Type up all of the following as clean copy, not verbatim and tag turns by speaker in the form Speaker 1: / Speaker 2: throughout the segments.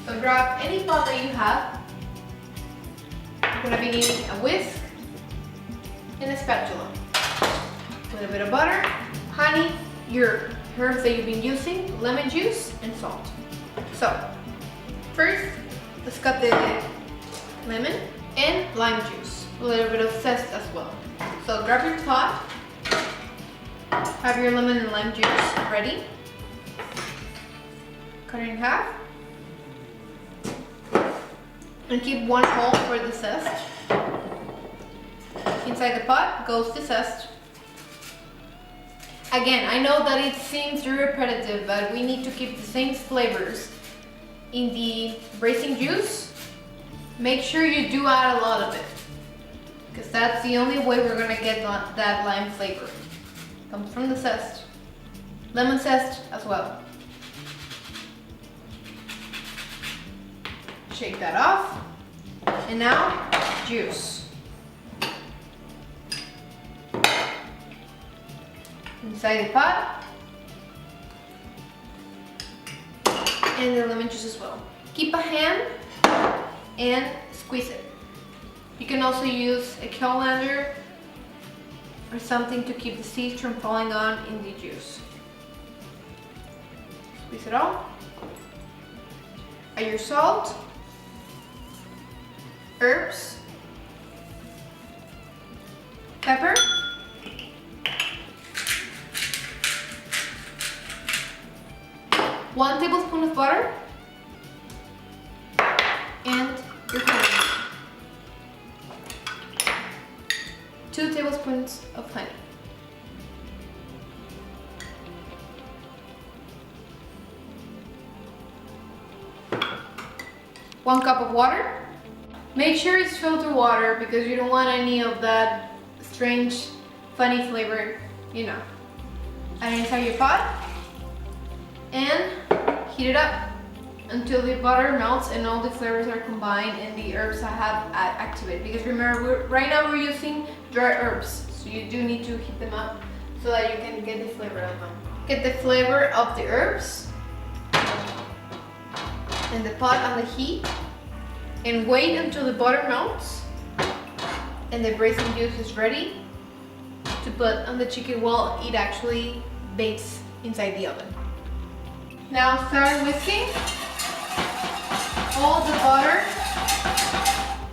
Speaker 1: So grab any pot that you have. You're gonna be needing a whisk and a spatula. A little bit of butter, honey, your herbs that you've been using, lemon juice, and salt. So, first, let's cut the lemon and lime juice. A little bit of zest as well. So grab your pot, have your lemon and lime juice ready. Cut it in half. And keep one hole for the zest. Inside the pot goes the zest. Again, I know that it seems repetitive, but we need to keep the same flavors in the braising juice. Make sure you do add a lot of it, because that's the only way we're gonna get that lime flavor. Comes from the zest. Lemon zest as well. Shake that off. And now, juice. Inside the pot. And the lemon juice as well. Keep a hand and squeeze it. You can also use a colander or something to keep the seeds from falling on in the juice. Squeeze it all. Add your salt, herbs, pepper, one tablespoon of butter, and your honey. 2 tablespoons of honey. One cup of water. Make sure it's filtered water because you don't want any of that strange, funny flavor, you know. Add it inside your pot and heat it up until the butter melts and all the flavors are combined and the herbs have activated. Because remember, right now we're using dry herbs, so you do need to heat them up so that you can get the flavor of them. Get the flavor of the herbs in the pot on the heat and wait until the butter melts and the braising juice is ready to put on the chicken while it actually bakes inside the oven. Now start whisking all the butter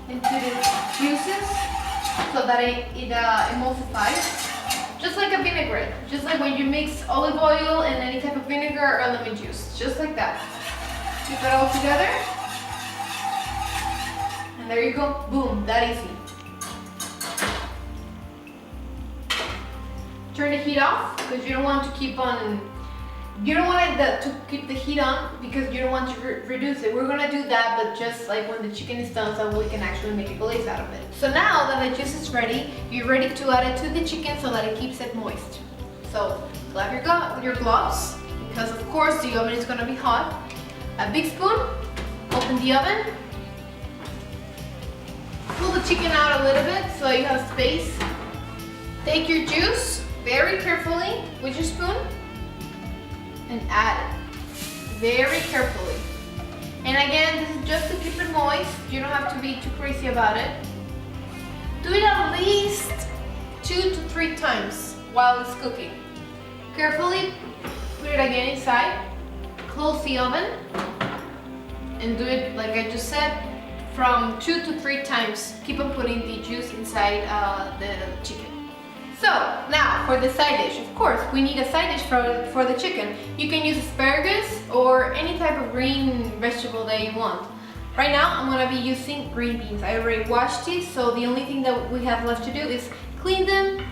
Speaker 1: into the juices so that it emulsifies, just like a vinaigrette, just like when you mix olive oil and any type of vinegar or lemon juice, just like that. Keep it all together, and there you go, boom, that easy. Turn the heat off because you don't want to keep on. You don't want it to keep the heat on because you don't want to reduce it. We're gonna do that, but just like when the chicken is done, so we can actually make a glaze out of it. So now that the juice is ready, you're ready to add it to the chicken so that it keeps it moist. So grab your gloves because of course the oven is gonna be hot. A big spoon, open the oven, pull the chicken out a little bit so you have space. Take your juice very carefully with your spoon and add it very carefully. And again, this is just to keep it moist. You don't have to be too crazy about it. Do it at least 2 to 3 times while it's cooking. Carefully put it again inside, close the oven, and do it like I just said, from 2 to 3 times. Keep on putting the juice inside the chicken. So now for the side dish, of course we need a side dish for the chicken. You can use asparagus or any type of green vegetable that you want. Right now I'm gonna be using green beans. I already washed these, so the only thing that we have left to do is clean them,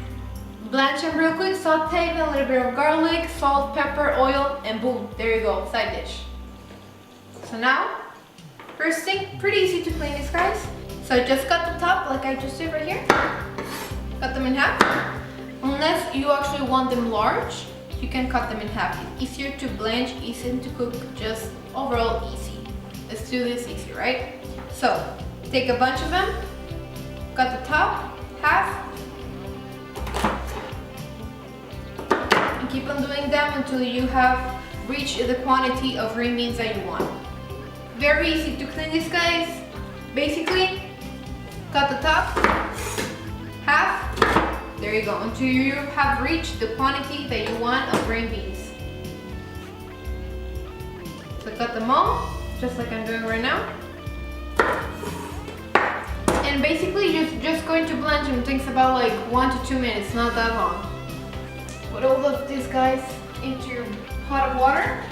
Speaker 1: blanch them real quick, saute them, a little bit of garlic, salt, pepper, oil, and boom, there you go, side dish. So now, first thing, pretty easy to clean these guys. So just cut the top like I just did right here. Cut them in half. Unless you actually want them large, you can cut them in half. It's easier to blanch, easier to cook, just overall easy. Let's do this easy, right? So, take a bunch of them, cut the top, half, and keep on doing them until you have reached the quantity of green beans that you want. very easy to clean this, guys. Basically, cut the top, half, there you go, until you have reached the quantity that you want of green beans. So cut them all, just like I'm doing right now. And basically you're just going to blanch them. It takes about like 1 to 2 minutes, not that long. Put all of this, guys, into your pot of water.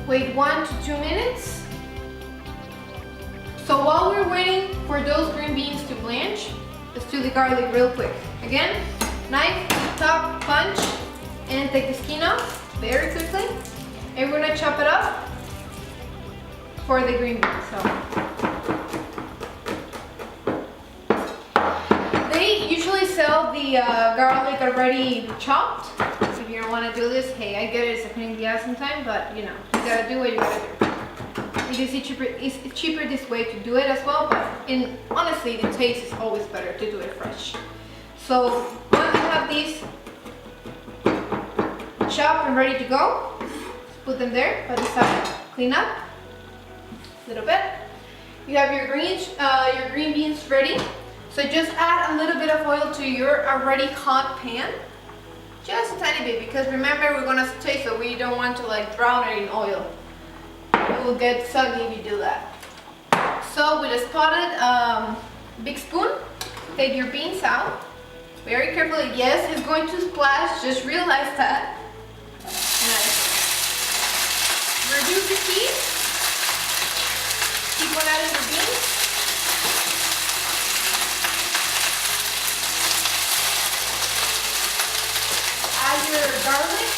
Speaker 1: Wait 1 to 2 minutes. So while we're waiting for those green beans to blanch, let's do the garlic real quick. Again, knife, top, punch, and take the skin off very quickly. And we're gonna chop it up for the green beans. So they usually sell the garlic already chopped. So if you don't want to do this, hey, I get it, it's a pain in the ass sometimes, but you know, you gotta do what you gotta do. Because it's cheaper this way to do it as well, but honestly, the taste is always better to do it fresh. So once you have these chopped and ready to go, put them there by the side, clean up a little bit. You have your green beans ready. So just add a little bit of oil to your already hot pan. Just a tiny bit, because remember we're gonna saute, so we don't want to like drown it in oil. It will get soggy if you do that. So with a spotted big spoon, take your beans out. Very carefully. Yes, it's going to splash, just realize that. Nice. Reduce the heat. Keep on adding the beans. Add your garlic.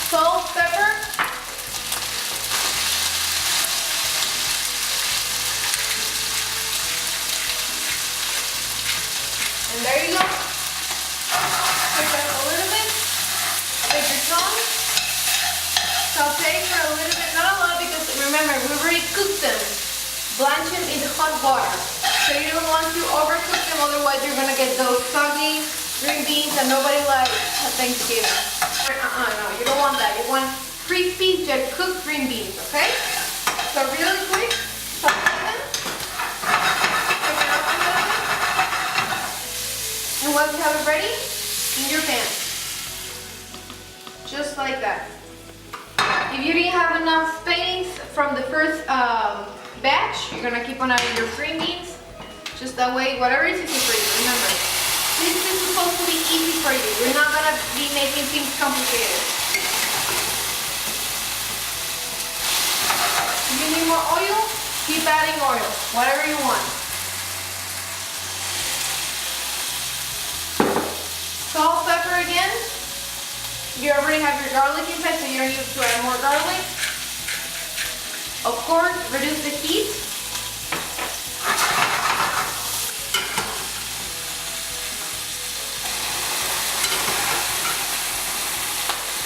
Speaker 1: Salt, pepper. And there you go. Cook that a little bit. Take your tongue. Saute for a little bit, not a lot, because remember, we already cooked them. Blanch them in hot water. So you don't want to overcook them, otherwise you're gonna get those soggy green beans that nobody likes at Thanksgiving. No, you don't want that. You want crispy, just cooked green beans, okay? So really quick, saute them. Take it off a little bit. And once you have it ready, in your pan. Just like that. If you didn't have enough space from the first batch, you're gonna keep on adding your green beans. Just that way, whatever is easy for you, remember. This is supposed to be easy for you. We're not gonna be making things complicated. If you need more oil, keep adding oil, whatever you want. Salt, pepper again. You already have your garlic inside, so you don't need to add more garlic. Of course, reduce the heat.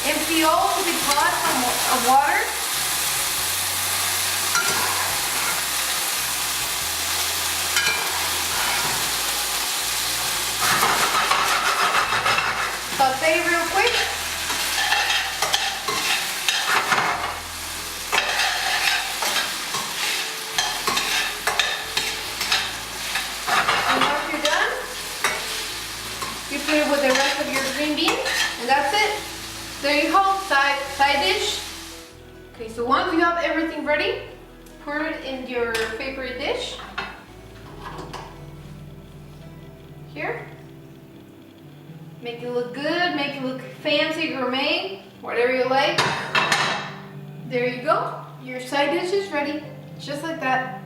Speaker 1: Empty all of the pot of water. Saute real quick. And once you're done, you put it with the rest of your green beans, and that's it. There you go, side dish. Okay, so once you have everything ready, pour it in your favorite dish. Here. Make it look good, make it look fancy, gourmet, whatever you like. There you go. Your side dish is ready, just like that.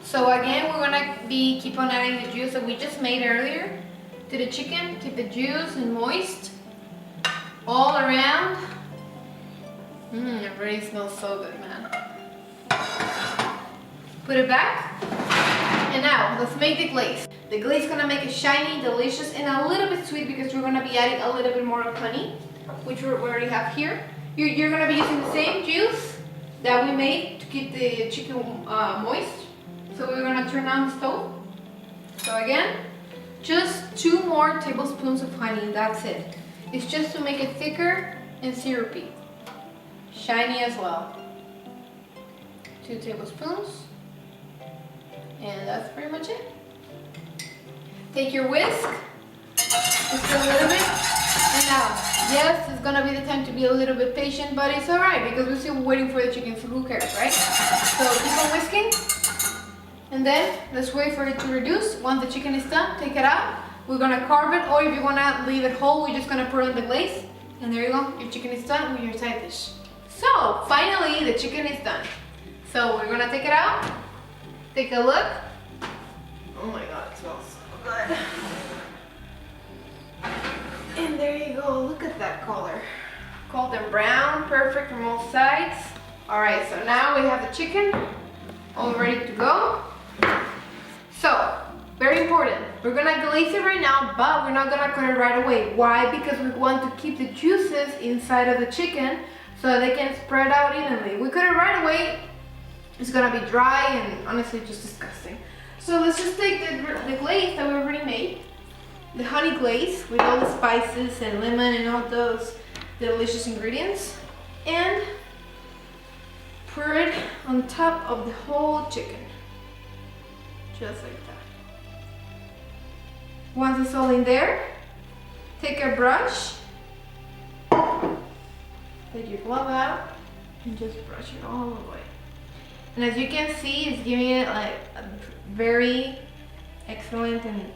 Speaker 1: So again, we're gonna keep on adding the juice that we just made earlier to the chicken. Keep the juice and moist all around. It already smells so good, man. Put it back. And now, let's make the glaze. The glaze is gonna make it shiny, delicious, and a little bit sweet because we're gonna be adding a little bit more of honey, which we already have here. You're gonna be using the same juice that we made to keep the chicken moist. So we're gonna turn on the stove. So again, Just 2 more tablespoons of honey, that's it. It's just to make it thicker and syrupy. Shiny as well. 2 tablespoons. And that's pretty much it. Take your whisk, just a little bit. And now, yes, it's gonna be the time to be a little bit patient, but it's alright because we're still waiting for the chicken, so who cares, right? So keep on whisking. And then let's wait for it to reduce. Once the chicken is done, take it out. We're gonna carve it, or if you wanna leave it whole, we're just gonna put on the glaze. And there you go, your chicken is done with your side dish. So finally, the chicken is done. So we're gonna take it out. Take a look. Oh my God, it smells so good. And there you go, look at that color. Golden brown, perfect from all sides. All right, so now we have the chicken all ready to go. So, very important, we're gonna glaze it right now, but we're not gonna cut it right away. Why? Because we want to keep the juices inside of the chicken so they can spread out evenly. We cut it right away, it's gonna be dry and honestly just disgusting. So let's just take the glaze that we already made, the honey glaze with all the spices and lemon and all those delicious ingredients, and pour it on top of the whole chicken. Just like that. Once it's all in there, take a brush, take your glove out, and just brush it all the way. And as you can see, it's giving it like a very excellent and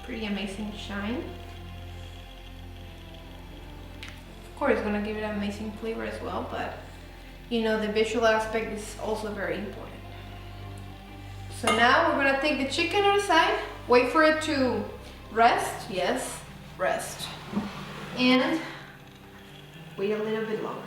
Speaker 1: pretty amazing shine. Of course, it's gonna give it an amazing flavor as well, but you know, the visual aspect is also very important. So now we're gonna take the chicken on the side, wait for it to rest, yes, rest, and wait a little bit longer.